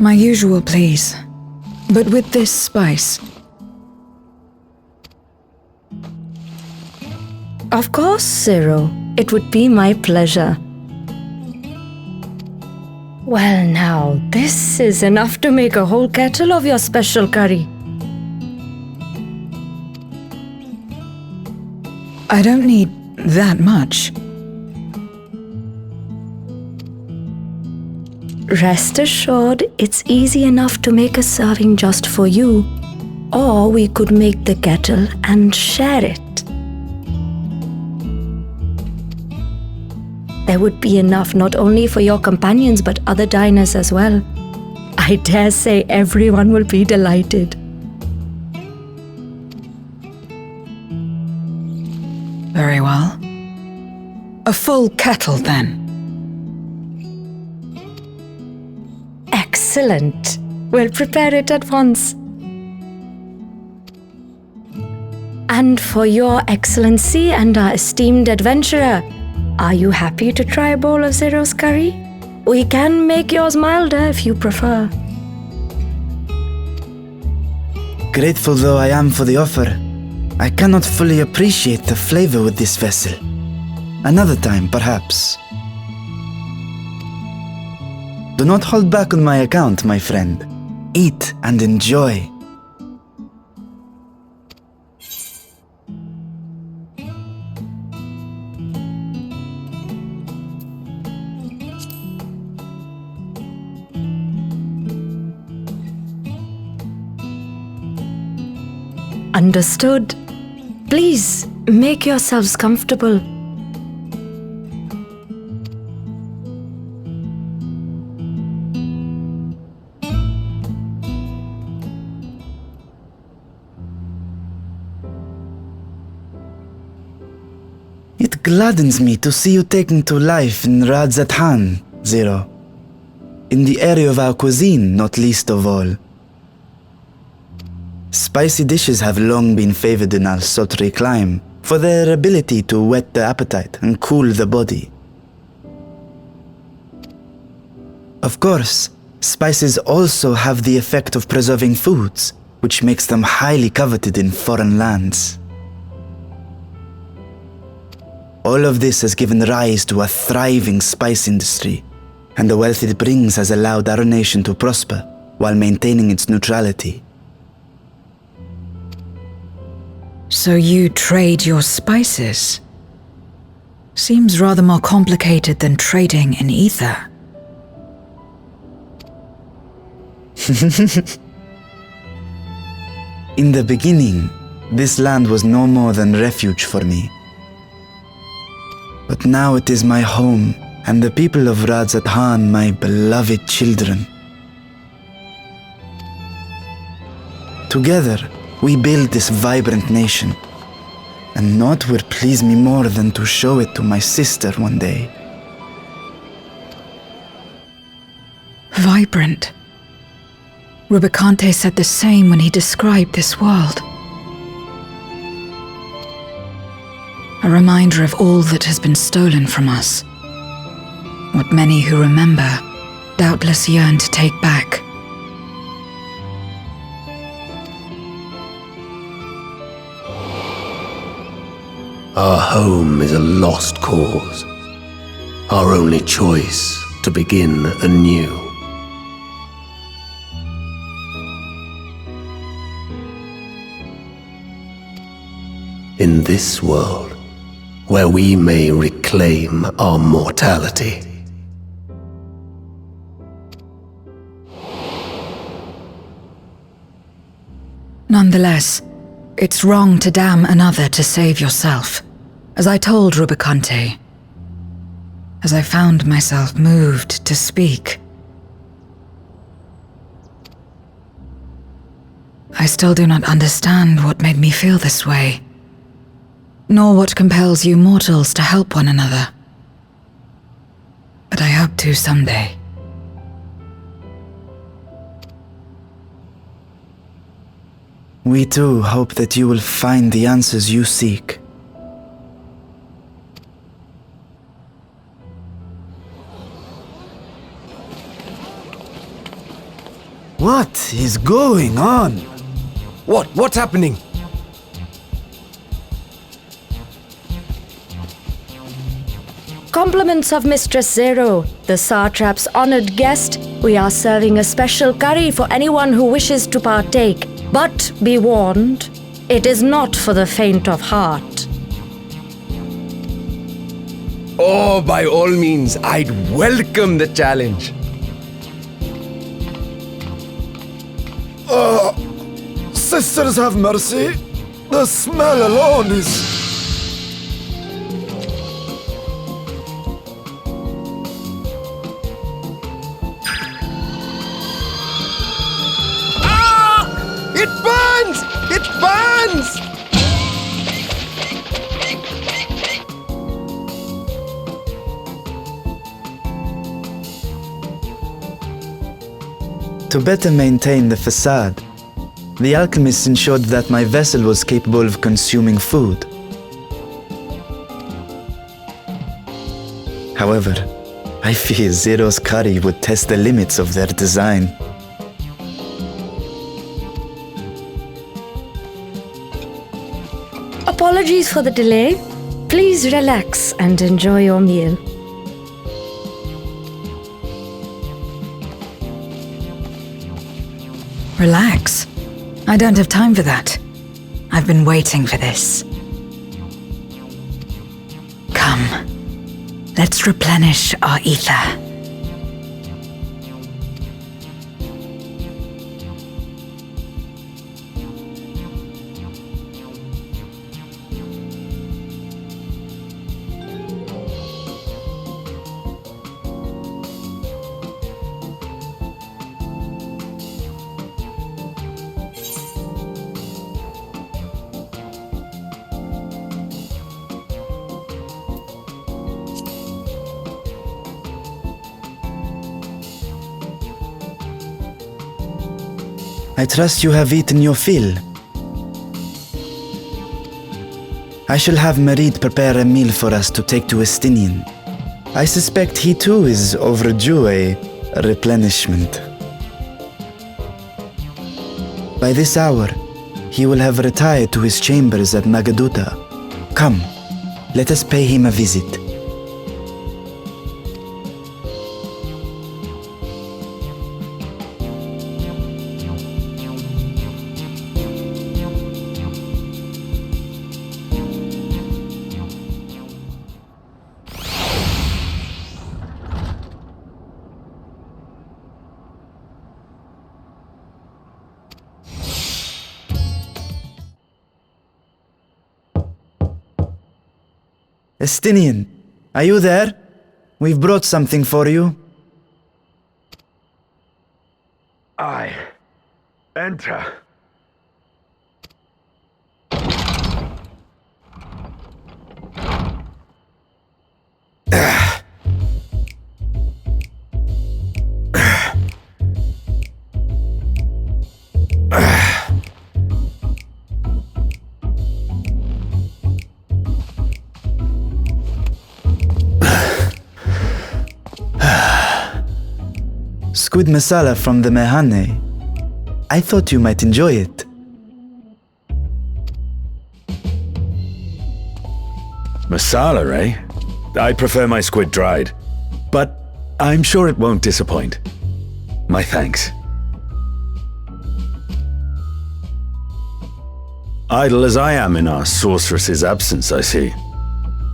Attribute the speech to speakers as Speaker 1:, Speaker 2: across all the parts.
Speaker 1: My usual, please. But with this spice.
Speaker 2: Of course, Zero. It would be my pleasure. Well now, this is enough to make a whole kettle of your special curry.
Speaker 1: I don't need that much.
Speaker 2: Rest assured, it's easy enough to make a serving just for you. Or we could make the kettle and share it. There would be enough not only for your companions but other diners as well. I dare say everyone will be delighted.
Speaker 1: Very well. A full kettle, then.
Speaker 2: Excellent. We'll prepare it at once. And for your excellency and our esteemed adventurer, are you happy to try a bowl of Zero's curry? We can make yours milder if you prefer.
Speaker 3: Grateful though I am for the offer, I cannot fully appreciate the flavor with this vessel. Another time, perhaps. Do not hold back on my account, my friend. Eat and enjoy.
Speaker 2: Understood. Please, make yourselves comfortable.
Speaker 3: It gladdens me to see you taking to life in Radzathan, Zero. In the area of our cuisine, not least of all. Spicy dishes have long been favored in our sultry clime for their ability to whet the appetite and cool the body. Of course, spices also have the effect of preserving foods, which makes them highly coveted in foreign lands. All of this has given rise to a thriving spice industry, and the wealth it brings has allowed our nation to prosper while maintaining its neutrality.
Speaker 1: So you trade your spices? Seems rather more complicated than trading in ether.
Speaker 3: In the beginning, this land was no more than refuge for me. But now it is my home, and the people of Radzathan my beloved children. Together, we build this vibrant nation, and naught would please me more than to show it to my sister one day.
Speaker 1: Vibrant. Rubicante said the same when he described this world. A reminder of all that has been stolen from us. What many who remember doubtless yearn to take back.
Speaker 4: Our home is a lost cause. Our only choice to begin anew. In this world, where we may reclaim our mortality.
Speaker 1: Nonetheless, it's wrong to damn another to save yourself, as I told Rubicante, as I found myself moved to speak. I still do not understand what made me feel this way, nor what compels you mortals to help one another. But I hope to someday.
Speaker 3: We too hope that you will find the answers you seek. What is going on?
Speaker 5: What's happening?
Speaker 2: Compliments of Mistress Zero, the Satrap's honored guest. We are serving a special curry for anyone who wishes to partake. But be warned, it is not for the faint of heart.
Speaker 5: Oh, by all means, I'd welcome the challenge.
Speaker 6: Sisters have mercy. The smell alone is...
Speaker 5: It burns! It burns!
Speaker 3: To better maintain the facade, the alchemists ensured that my vessel was capable of consuming food. However, I fear Zero's curry would test the limits of their design.
Speaker 2: Apologies for the delay. Please relax and enjoy your meal.
Speaker 1: Relax. I don't have time for that. I've been waiting for this. Come. Let's replenish our ether.
Speaker 3: I trust you have eaten your fill. I shall have Merid prepare a meal for us to take to Estinian. I suspect he too is overdue a replenishment. By this hour, he will have retired to his chambers at Magaduta. Come, let us pay him a visit. Estinian, are you there? We've brought something for you.
Speaker 6: I enter.
Speaker 3: Squid masala from the Mehane. I thought you might enjoy it.
Speaker 7: Masala, eh? I prefer my squid dried, but I'm sure it won't disappoint. My thanks. Idle as I am in our sorceress's absence, I see.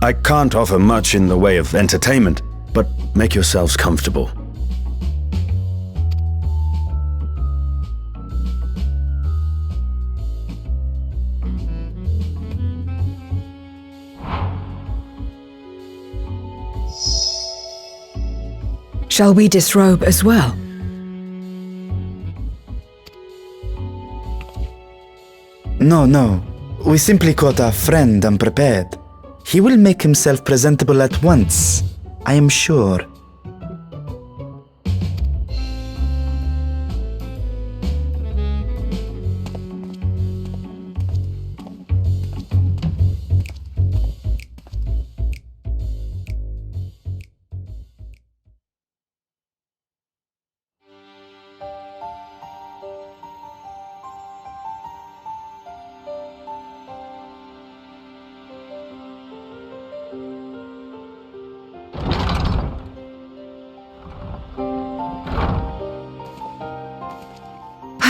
Speaker 7: I can't offer much in the way of entertainment, but make yourselves comfortable.
Speaker 1: Shall we disrobe as well?
Speaker 3: No. We simply caught our friend unprepared. He will make himself presentable at once, I am sure.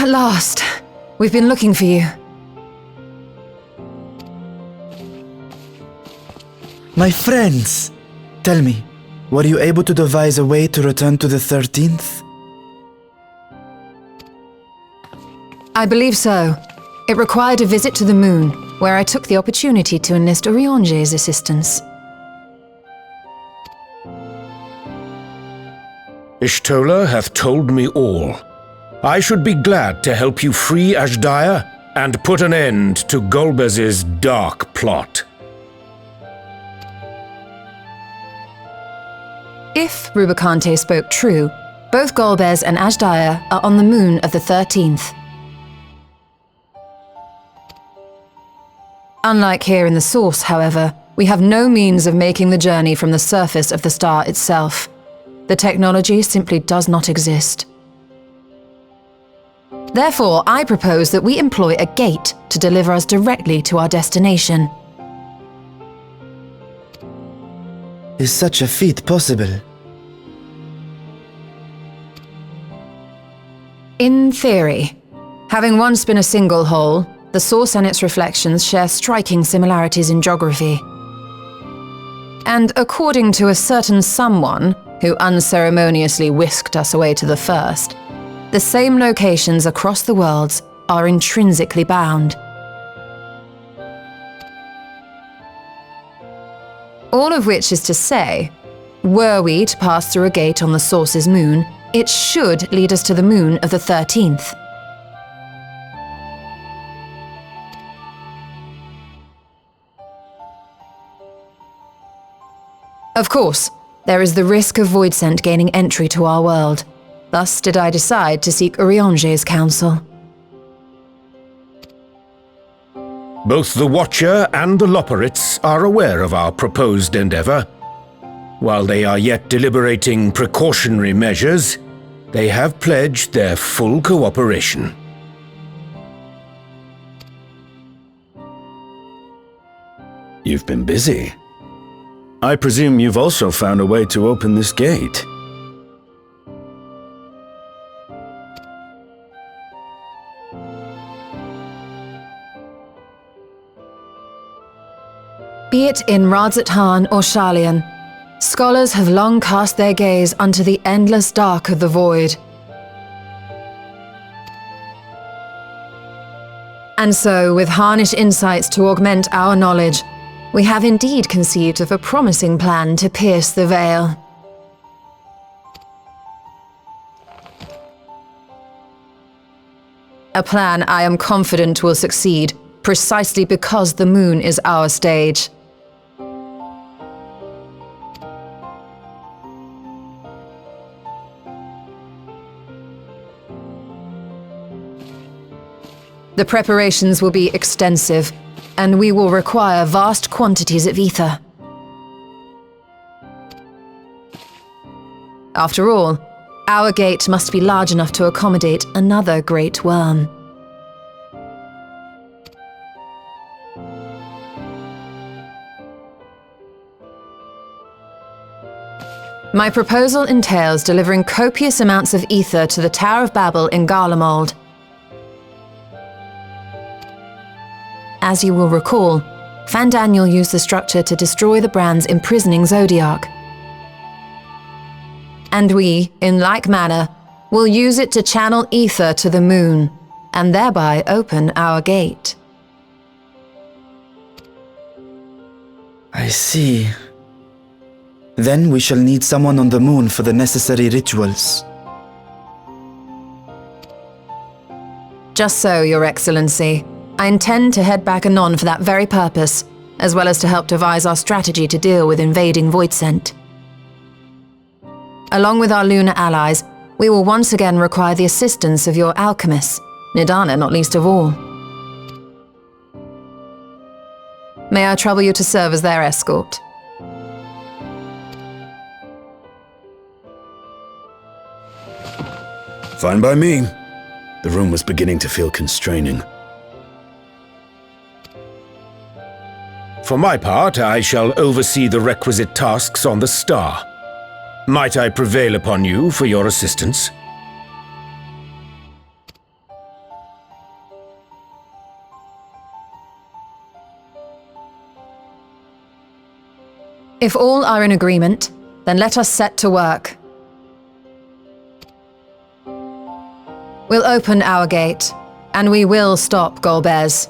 Speaker 1: At last. We've been looking for you.
Speaker 3: My friends! Tell me, were you able to devise a way to return to the 13th?
Speaker 1: I believe so. It required a visit to the moon, where I took the opportunity to enlist Oriange's assistance.
Speaker 8: Ishtola hath told me all. I should be glad to help you free Azhdaya and put an end to Golbez's dark plot.
Speaker 1: If Rubicante spoke true, both Golbez and Azhdaya are on the moon of the 13th. Unlike here in the Source, however, we have no means of making the journey from the surface of the star itself. The technology simply does not exist. Therefore, I propose that we employ a gate to deliver us directly to our destination.
Speaker 3: Is such a feat possible?
Speaker 1: In theory. Having once been a single hole, the Source and its reflections share striking similarities in geography. And according to a certain someone who unceremoniously whisked us away to the first, the same locations across the worlds are intrinsically bound. All of which is to say, were we to pass through a gate on the Source's moon, it should lead us to the moon of the 13th. Of course, there is the risk of Voidsent gaining entry to our world. Thus did I decide to seek Oriange's counsel.
Speaker 8: Both the Watcher and the Loporrits are aware of our proposed endeavor. While they are yet deliberating precautionary measures, they have pledged their full cooperation.
Speaker 7: You've been busy. I presume you've also found a way to open this gate.
Speaker 1: Be it in Radzat-Han or Sharlayan, scholars have long cast their gaze unto the endless dark of the void. And so, with Harnish insights to augment our knowledge, we have indeed conceived of a promising plan to pierce the veil. A plan I am confident will succeed, precisely because the moon is our stage. The preparations will be extensive, and we will require vast quantities of ether. After all, our gate must be large enough to accommodate another great worm. My proposal entails delivering copious amounts of ether to the Tower of Babel in Garlemald. As you will recall, Fandaniel used the structure to destroy the Brand's imprisoning Zodiac. And we, in like manner, will use it to channel ether to the moon, and thereby open our gate.
Speaker 3: I see. Then we shall need someone on the moon for the necessary rituals.
Speaker 1: Just so, Your Excellency. I intend to head back anon for that very purpose, as well as to help devise our strategy to deal with invading Voidsent. Along with our lunar allies, we will once again require the assistance of your alchemists, Nidana not least of all. May I trouble you to serve as their escort?
Speaker 7: Fine by me. The room was beginning to feel constraining.
Speaker 8: For my part, I shall oversee the requisite tasks on the star. Might I prevail upon you for your assistance?
Speaker 1: If all are in agreement, then let us set to work. We'll open our gate, and we will stop Golbez.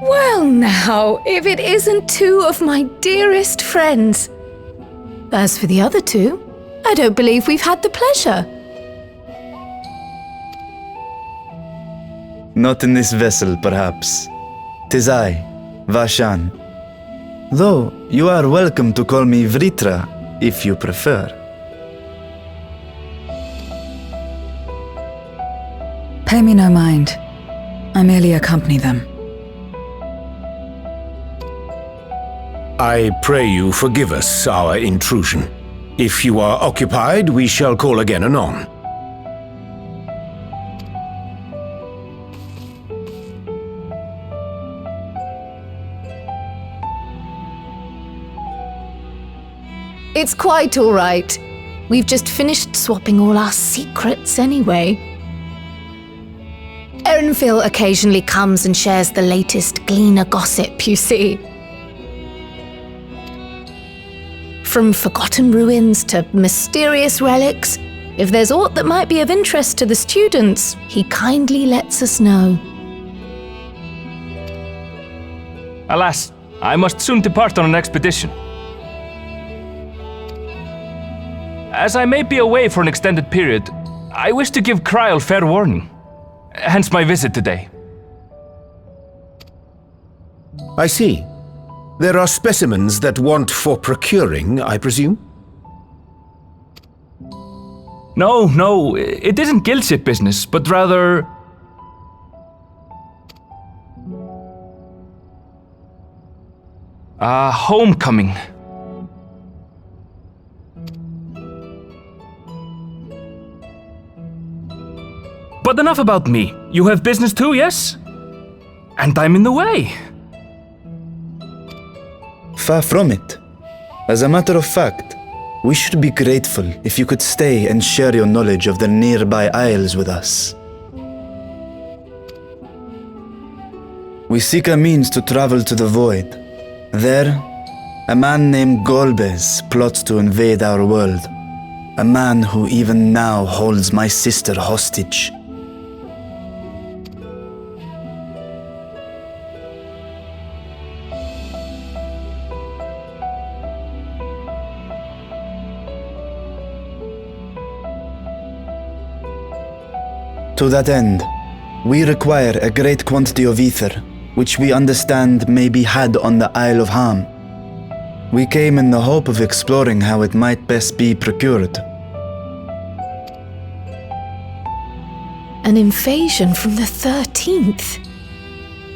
Speaker 2: Well now, if it isn't two of my dearest friends.
Speaker 1: As for the other two, I don't believe we've had the pleasure.
Speaker 3: Not in this vessel, perhaps. 'Tis I, Vashan. Though you are welcome to call me Vritra, if you prefer.
Speaker 9: Pay me no mind. I merely accompany them.
Speaker 8: I pray you forgive us our intrusion. If you are occupied, we shall call again anon.
Speaker 1: It's quite all right. We've just finished swapping all our secrets anyway. Erenfil occasionally comes and shares the latest Gleaner gossip, you see. From forgotten ruins to mysterious relics, if there's aught that might be of interest to the students, he kindly lets us know.
Speaker 9: Alas, I must soon depart on an expedition. As I may be away for an extended period, I wish to give Kryl fair warning. Hence my visit today.
Speaker 8: I see. There are specimens that want for procuring, I presume?
Speaker 9: No, it isn't guildship business, but rather... homecoming. But enough about me. You have business too, yes? And I'm in the way.
Speaker 3: Far from it. As a matter of fact, we should be grateful if you could stay and share your knowledge of the nearby isles with us. We seek a means to travel to the Void. There, a man named Golbez plots to invade our world. A man who even now holds my sister hostage. To that end, we require a great quantity of ether, which we understand may be had on the Isle of Ham. We came in the hope of exploring how it might best be procured.
Speaker 1: An invasion from the 13th?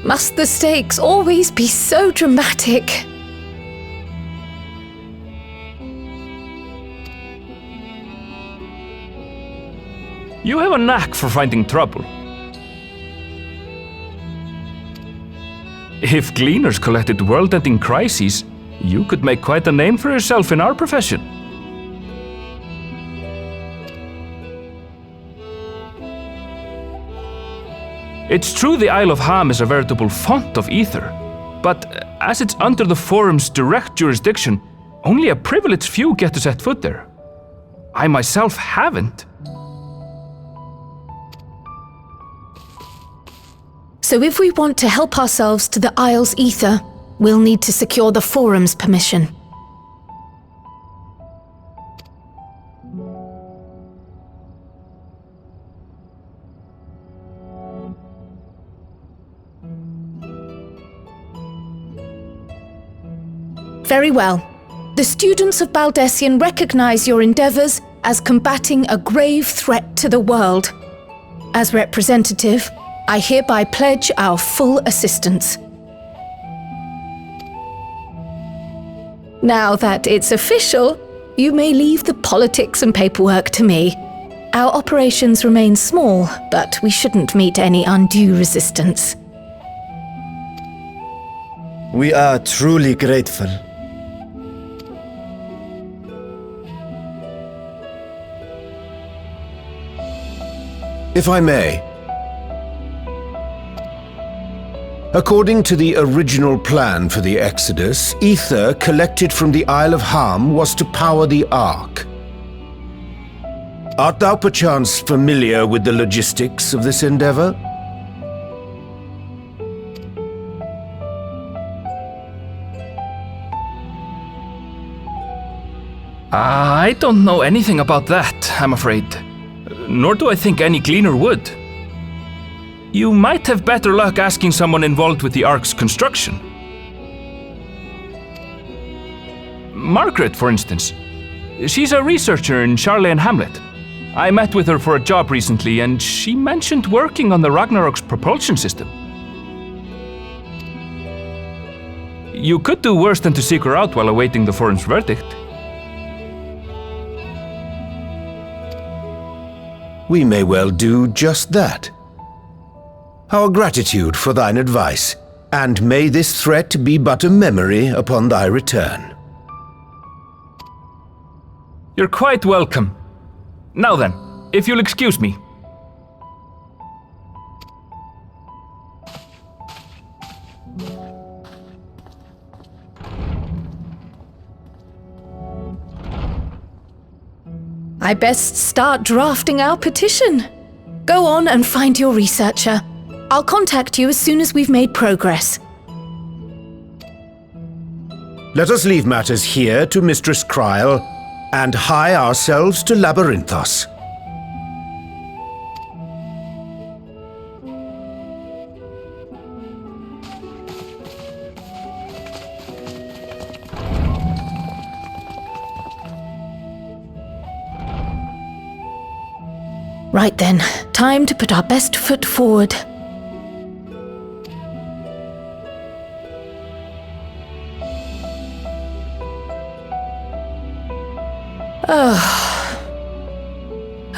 Speaker 1: Must the stakes always be so dramatic?
Speaker 9: You have a knack for finding trouble. If Gleaners collected world-ending crises, you could make quite a name for yourself in our profession. It's true the Isle of Ham is a veritable font of ether, but as it's under the Forum's direct jurisdiction, only a privileged few get to set foot there. I myself haven't.
Speaker 1: So if we want to help ourselves to the Isle's ether, we'll need to secure the Forum's permission. Very well. The students of Baldessian recognize your endeavors as combating a grave threat to the world. As representative, I hereby pledge our full assistance. Now that it's official, you may leave the politics and paperwork to me. Our operations remain small, but we shouldn't meet any undue resistance.
Speaker 3: We are truly grateful.
Speaker 8: If I may. According to the original plan for the Exodus, ether collected from the Isle of Ham was to power the Ark. Art thou perchance familiar with the logistics of this endeavor?
Speaker 9: I don't know anything about that, I'm afraid. Nor do I think any Gleaner would. You might have better luck asking someone involved with the Ark's construction. Margaret, for instance. She's a researcher in Charley and Hamlet. I met with her for a job recently, and she mentioned working on the Ragnarok's propulsion system. You could do worse than to seek her out while awaiting the forum's verdict.
Speaker 8: We may well do just that. Our gratitude for thine advice, and may this threat be but a memory upon thy return.
Speaker 9: You're quite welcome. Now then, if you'll excuse me.
Speaker 10: I best start drafting our petition. Go on and find your researcher. I'll contact you as soon as we've made progress.
Speaker 8: Let us leave matters here to Mistress Kryl, and hie ourselves to Labyrinthos.
Speaker 10: Right then, time to put our best foot forward.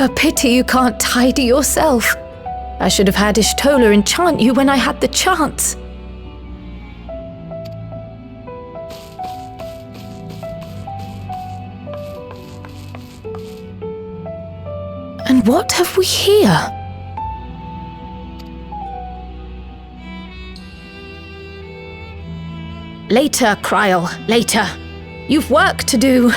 Speaker 10: A pity you can't tidy yourself. I should have had Ishtola enchant you when I had the chance. And what have we here? Later, Kryl, later. You've work to do.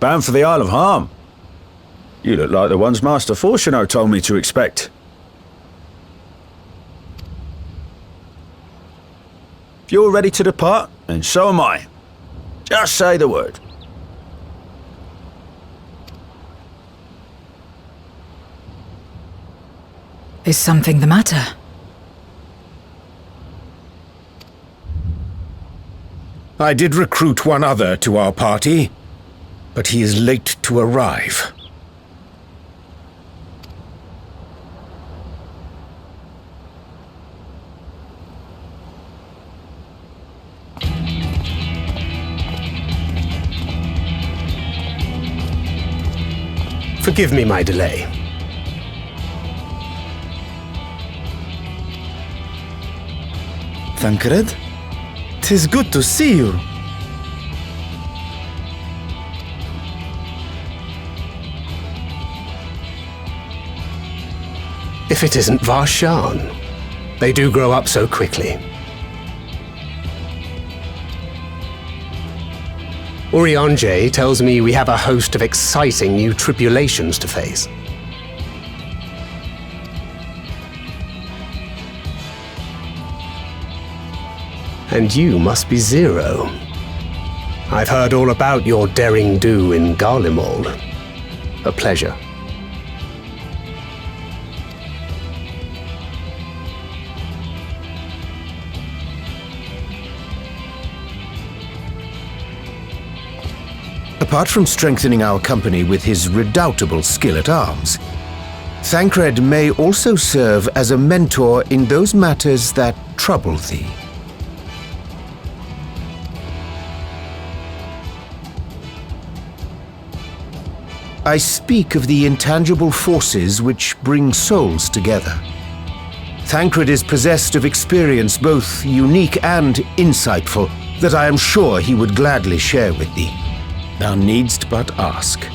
Speaker 7: Bound for the Isle of Harm. You look like the ones Master Fortuno told me to expect. If you're ready to depart, then so am I. Just say the word.
Speaker 1: Is something the matter?
Speaker 8: I did recruit one other to our party, but he is late to arrive.
Speaker 4: Forgive me my delay.
Speaker 3: Thancred? 'Tis good to see you.
Speaker 4: If it isn't Varshan. They do grow up so quickly. Urianger tells me we have a host of exciting new tribulations to face. And you must be Zero. I've heard all about your daring do in Garlemald. A pleasure.
Speaker 8: Apart from strengthening our company with his redoubtable skill at arms, Thancred may also serve as a mentor in those matters that trouble thee. I speak of the intangible forces which bring souls together. Thancred is possessed of experience both unique and insightful that I am sure he would gladly share with thee. Thou needst but ask.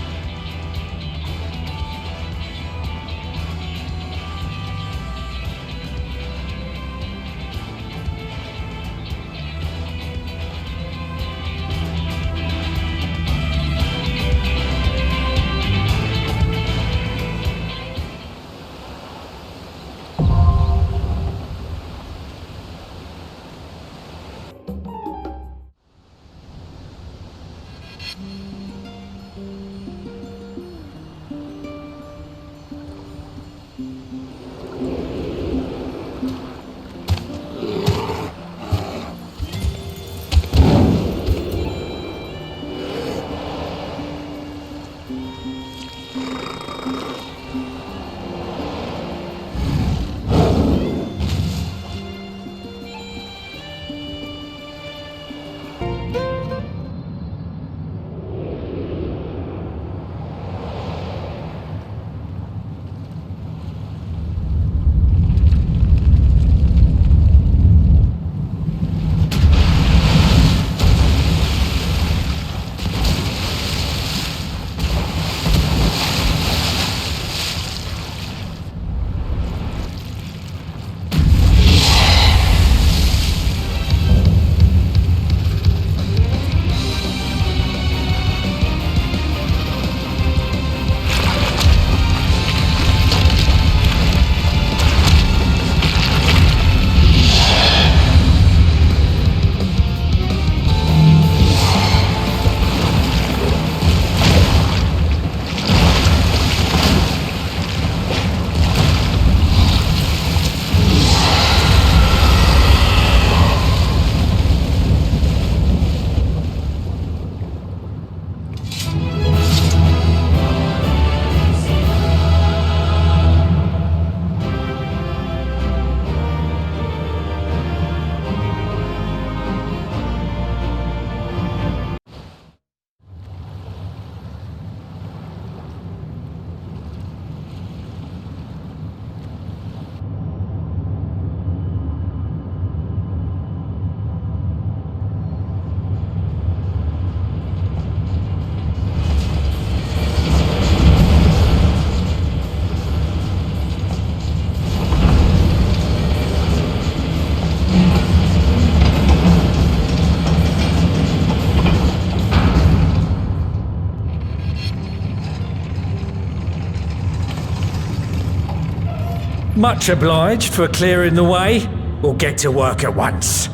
Speaker 11: Much obliged for clearing the way. We'll get to work at once.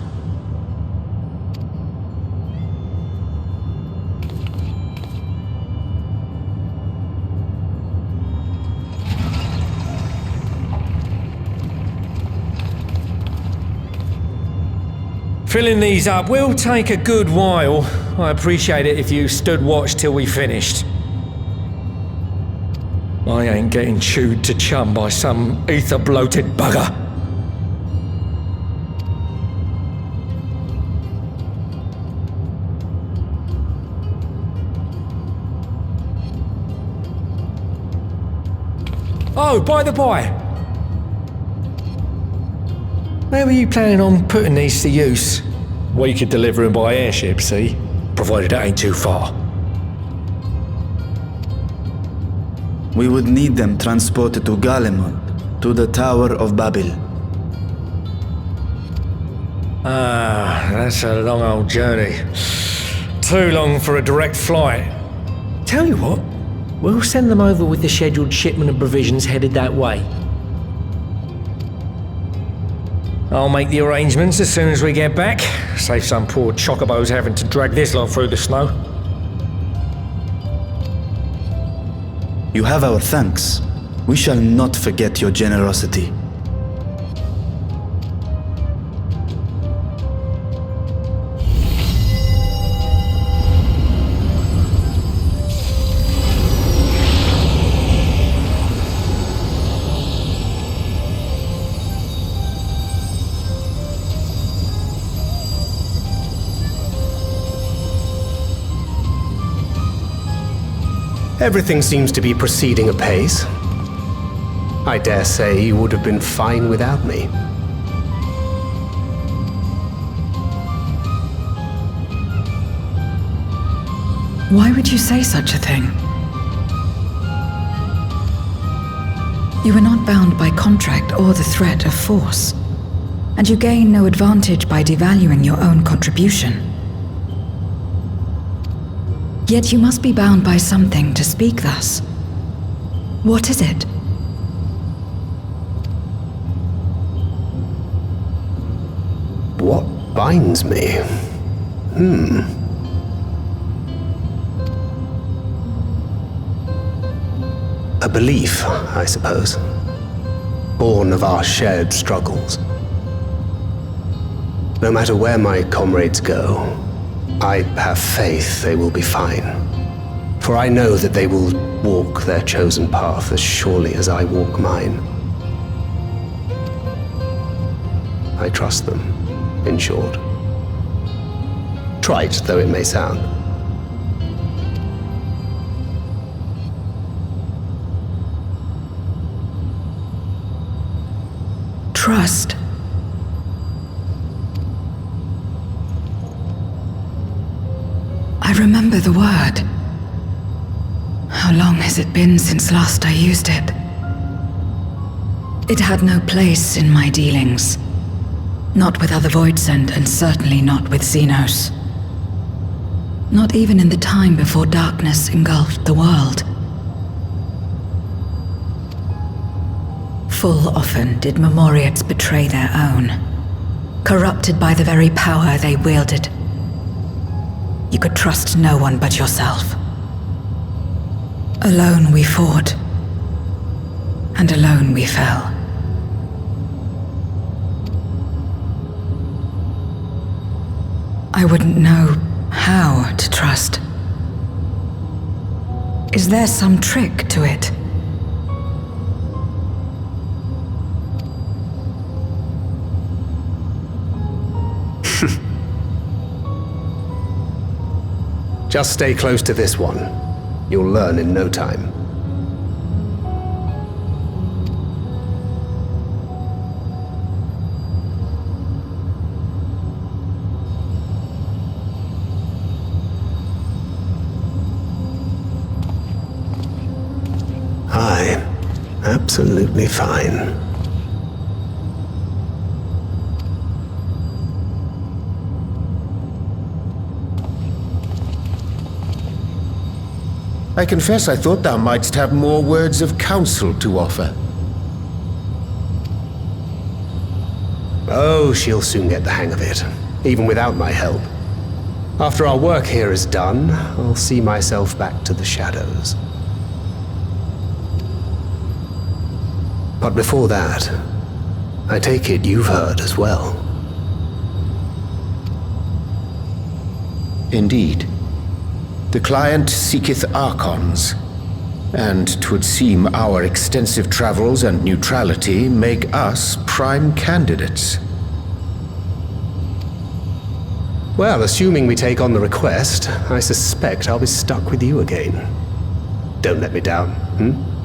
Speaker 11: Filling these up will take a good while. I appreciate it if you stood watch till we finished. I ain't getting chewed to chum by some ether-bloated bugger. Oh, by the by, where were you planning on putting these to use? We could deliver them by airship, see? Provided it ain't too far.
Speaker 3: We would need them transported to Gallimond, to the Tower of Babel.
Speaker 11: Ah, that's a long old journey. Too long for a direct flight. Tell you what, we'll send them over with the scheduled shipment of provisions headed that way. I'll make the arrangements as soon as we get back. Save some poor chocobos having to drag this lot through the snow.
Speaker 3: You have our thanks. We shall not forget your generosity.
Speaker 4: Everything seems to be proceeding apace. I dare say you would have been fine without me.
Speaker 12: Why would you say such a thing? You are not bound by contract or the threat of force, and you gain no advantage by devaluing your own contribution. Yet you must be bound by something to speak thus. What is it?
Speaker 4: What binds me? A belief, I suppose. Born of our shared struggles. No matter where my comrades go, I have faith they will be fine. For I know that they will walk their chosen path as surely as I walk mine. I trust them, in short. Trite though it may sound.
Speaker 12: Trust. I remember the word. How long has it been since last I used it? It had no place in my dealings. Not with other Voidsent, and certainly not with Xenos. Not even in the time before darkness engulfed the world. Full often did Memoriates betray their own, corrupted by the very power they wielded. You could trust no one but yourself. Alone we fought, and alone we fell. I wouldn't know how to trust. Is there some trick to it?
Speaker 4: Just stay close to this one. You'll learn in no time. Aye, absolutely fine.
Speaker 8: I confess I thought thou mightst have more words of counsel to offer.
Speaker 4: Oh, she'll soon get the hang of it, even without my help. After our work here is done, I'll see myself back to the shadows. But before that, I take it you've heard as well.
Speaker 8: Indeed. The client seeketh Archons, and 'twould seem our extensive travels and neutrality make us prime candidates.
Speaker 4: Well, assuming we take on the request, I suspect I'll be stuck with you again. Don't let me down,
Speaker 3: Hmm?